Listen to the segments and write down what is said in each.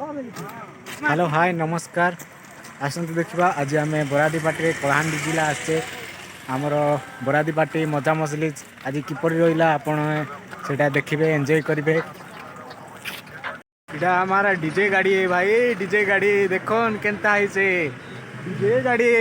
Hello hi नमस्कार। आसतु देखा आज आम बरादी पार्टी कलाहांडी जिला आसचे आमर बरादी पार्टी मजा मसली आज किपर रहा आपण से देखिए एंजॉय करेंगे। इटा हमारा डीजे गाड़ी है भाई, डीजे गाड़ी देखो केनता है से डीजे गाड़ी।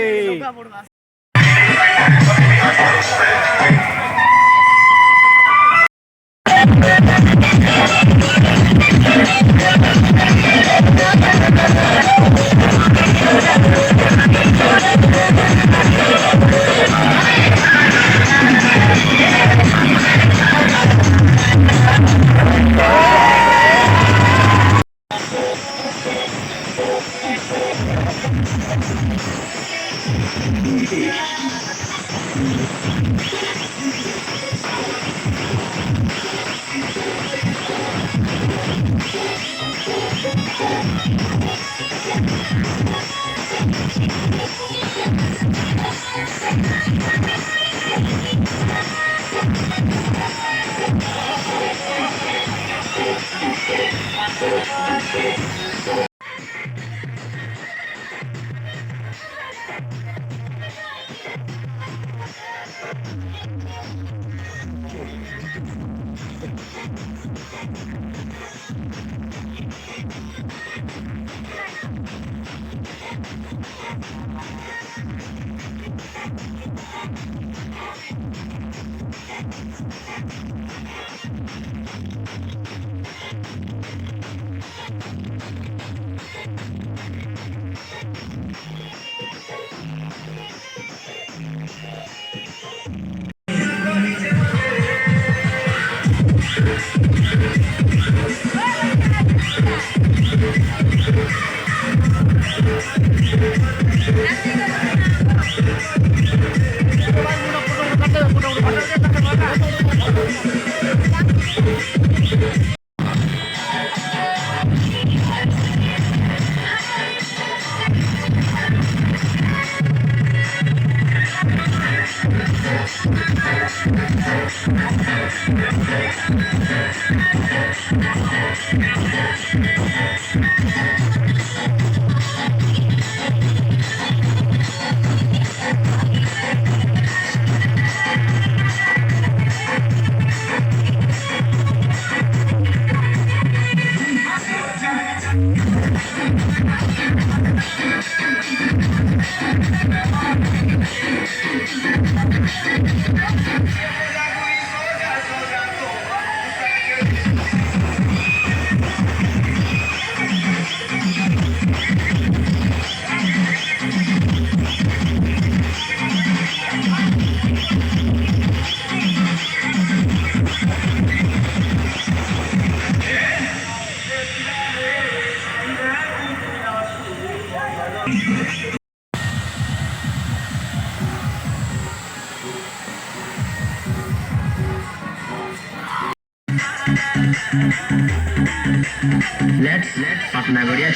Let's अपना बढ़िया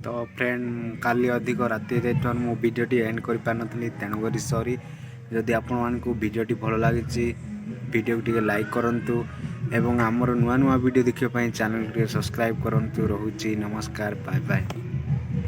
तो फ्रेंड काली अधिक राति मु भिडियोटी एंड कर पारि तेणुक सॉरी। जदि आपण मानक भिडियोटी भल लगी भिडियो टी लाइक करूँ, ଏବଂ ଆମର ନୂଆ ନୂଆ ଭିଡ଼ିଓ ଦେଖିବା ପାଇଁ ଚ୍ୟାନେଲଟିକୁ ସବସ୍କ୍ରାଇବ୍ କରନ୍ତୁ। ରହୁଛି ନମସ୍କାର, ବାଏ ବାଏ।